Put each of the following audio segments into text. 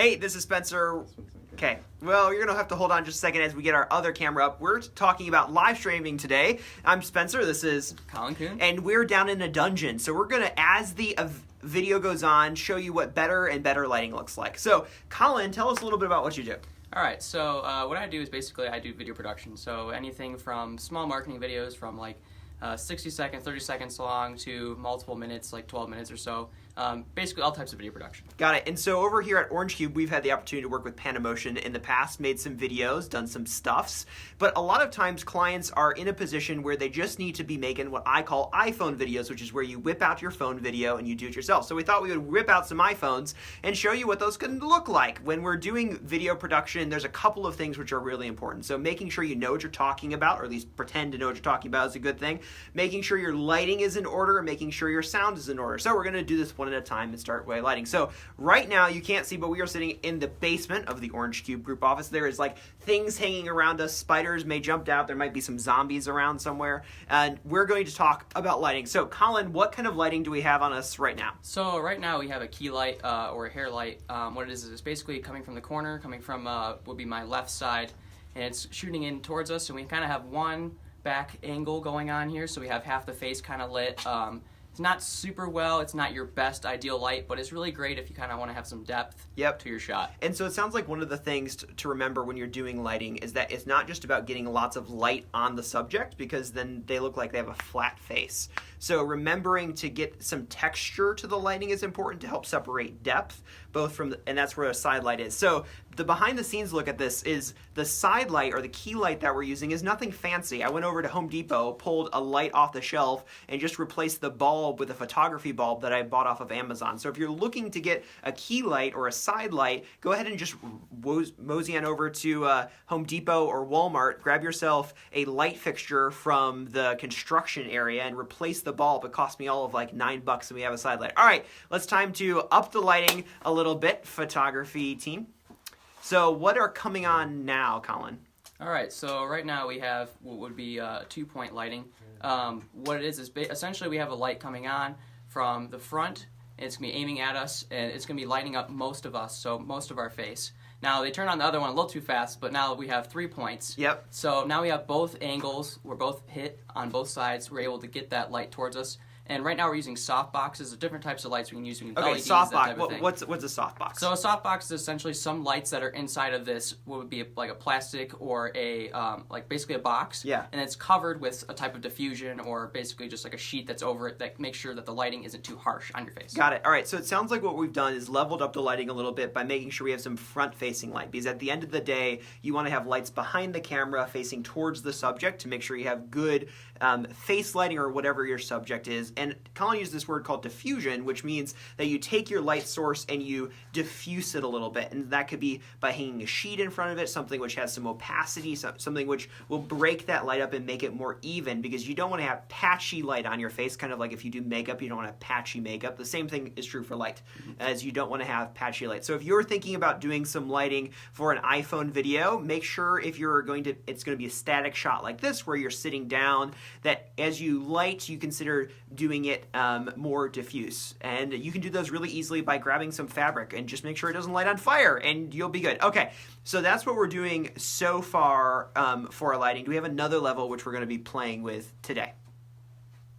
Hey, this is Spencer. Okay, well, you're going to have to hold on just a second as we get our other camera up. We're talking about live streaming today. I'm Spencer. This is Colin Kuhn. And we're down in a dungeon. So we're going to, as the video goes on, show you what better and better lighting looks like. So, Colin, tell us a little bit about what you do. All right, so what I do is basically I do video production. So anything from small marketing videos from like 60 seconds, 30 seconds long to multiple minutes, like 12 minutes or so. Basically all types of video production. Got it. And so over here at Orange Cube, we've had the opportunity to work with Panamotion in the past, made some videos, done some stuffs. But a lot of times clients are in a position where they just need to be making what I call iPhone videos, which is where you whip out your phone video and you do it yourself. So we thought we would whip out some iPhones and show you what those can look like. When we're doing video production, there's a couple of things which are really important. So making sure you know what you're talking about, or at least pretend to know what you're talking about, is a good thing. Making sure your lighting is in order and making sure your sound is in order. So we're going to do this one at a time and start with lighting. So right now you can't see, but we are sitting in the basement of the Orange Cube group office. There is like things hanging around us. Spiders may jump out. There might be some zombies around somewhere. And we're going to talk about lighting. So Colin, what kind of lighting do we have on us right now? So right now we have a key light or a hair light. What it is it's basically coming from the corner, coming from would be my left side, and it's shooting in towards us. And we kind of have one back angle going on here, so we have half the face kind of lit. It's not super well, it's not your best ideal light, but it's really great if you kind of want to have some depth to your shot. And so it sounds like one of the things to remember when you're doing lighting is that it's not just about getting lots of light on the subject, because then they look like they have a flat face. So remembering to get some texture to the lighting is important to help separate depth, both from and that's where a side light is. So the behind the scenes look at this is the side light, or the key light that we're using, is nothing fancy. I went over to Home Depot, pulled a light off the shelf, and just replaced the bulb with a photography bulb that I bought off of Amazon. So if you're looking to get a key light or a side light, go ahead and just mosey on over to Home Depot or Walmart, grab yourself a light fixture from the construction area and replace the bulb. It cost me all of like $9 and we have a side light. All right, let's time to up the lighting a little bit, photography team. So what are coming on now, Colin? All right, so right now we have what would be 2-point lighting. What it is essentially we have a light coming on from the front, and it's going to be aiming at us, and it's going to be lighting up most of us, so most of our face. Now, they turned on the other one a little too fast, but now we have 3 points. Yep. So now we have both angles. We're both hit on both sides. We're able to get that light towards us. And right now we're using soft boxes. There's different types of lights we can use. We can LEDs, soft that box. type of thing. What's a soft box? So a soft box is essentially some lights that are inside of this, what would be like a plastic or a like basically a box. Yeah. And it's covered with a type of diffusion or basically just like a sheet that's over it that makes sure that the lighting isn't too harsh on your face. Got it. All right. So it sounds like what we've done is leveled up the lighting a little bit by making sure we have some front-facing light. Because at the end of the day, you want to have lights behind the camera facing towards the subject to make sure you have good face lighting or whatever your subject is. And Colin used this word called diffusion, which means that you take your light source and you diffuse it a little bit. And that could be by hanging a sheet in front of it, something which has some opacity, something which will break that light up and make it more even, because you don't want to have patchy light on your face, kind of like if you do makeup, you don't want to have patchy makeup. The same thing is true for light, as you don't want to have patchy light. So if you're thinking about doing some lighting for an iPhone video, make sure if you're going to, it's going to be a static shot like this where you're sitting down, that as you light, you consider doing it more diffuse. And you can do those really easily by grabbing some fabric and just make sure it doesn't light on fire and you'll be good. Okay, so that's what we're doing so far for our lighting. Do we have another level which we're going to be playing with today?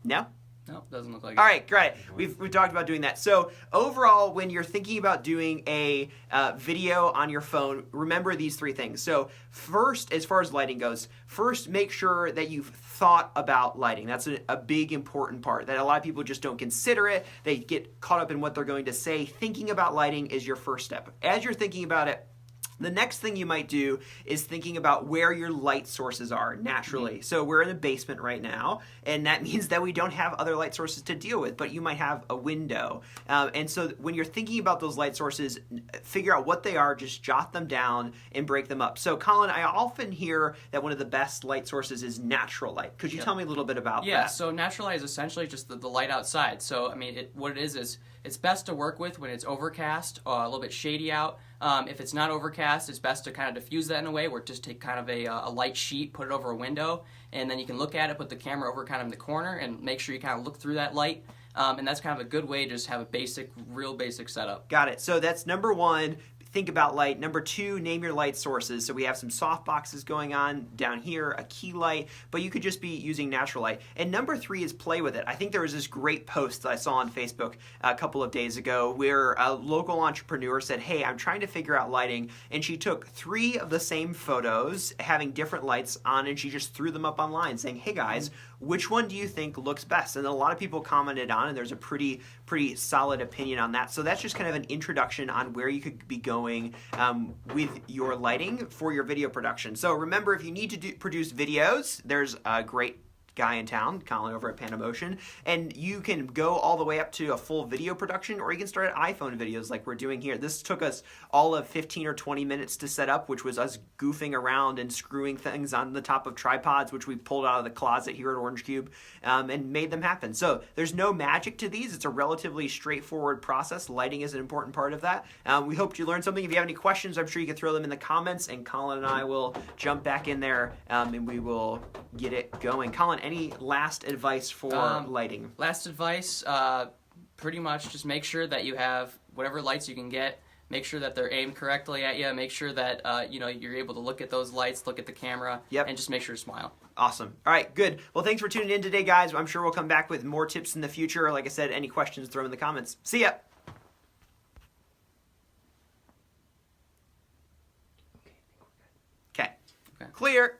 No? No, doesn't look like it. All right, great. We've talked about doing that. So overall, when you're thinking about doing a video on your phone, remember these 3 things. So first, as far as lighting goes, first make sure that you've thought about lighting. That's a big important part that a lot of people just don't consider it. They get caught up in what they're going to say. Thinking about lighting is your first step. As you're thinking about it, the next thing you might do is thinking about where your light sources are naturally. So we're in a basement right now, and that means that we don't have other light sources to deal with, but you might have a window. And so when you're thinking about those light sources, figure out what they are, just jot them down and break them up. So Colin, I often hear that one of the best light sources is natural light. Could you tell me a little bit about that? Yeah, so natural light is essentially just the light outside. So, I mean, what it is it's best to work with when it's overcast, a little bit shady out. If it's not overcast, it's best to kind of diffuse that in a way where just take kind of a light sheet, put it over a window, and then you can look at it, put the camera over kind of in the corner, and make sure you kind of look through that light. And that's kind of a good way to just have a real basic setup. Got it. So that's number one. think about light. Number 2, name your light sources. So we have some soft boxes going on down here, a key light, but you could just be using natural light. And number 3 is play with it. I think there was this great post that I saw on Facebook a couple of days ago where a local entrepreneur said, hey, I'm trying to figure out lighting, and she took 3 of the same photos having different lights on, and she just threw them up online saying, hey guys, which one do you think looks best? And a lot of people commented on, and there's a pretty solid opinion on that. So that's just kind of an introduction on where you could be going with your lighting for your video production. So remember, if you need to produce videos, there's a great guy in town, Colin over at Pandamotion, and you can go all the way up to a full video production, or you can start at iPhone videos like we're doing here. This took us all of 15 or 20 minutes to set up, which was us goofing around and screwing things on the top of tripods, which we pulled out of the closet here at Orange Cube, and made them happen. So there's no magic to these. It's a relatively straightforward process. Lighting is an important part of that. We hope you learned something. If you have any questions, I'm sure you can throw them in the comments, and Colin and I will jump back in there, and we will get it going. Colin, any last advice for lighting? Last advice, pretty much just make sure that you have whatever lights you can get. Make sure that they're aimed correctly at you. Make sure that you're able to look at those lights, look at the camera, and just make sure to smile. Awesome. All right, good. Well, thanks for tuning in today, guys. I'm sure we'll come back with more tips in the future. Like I said, any questions, throw them in the comments. See ya. Okay. Clear.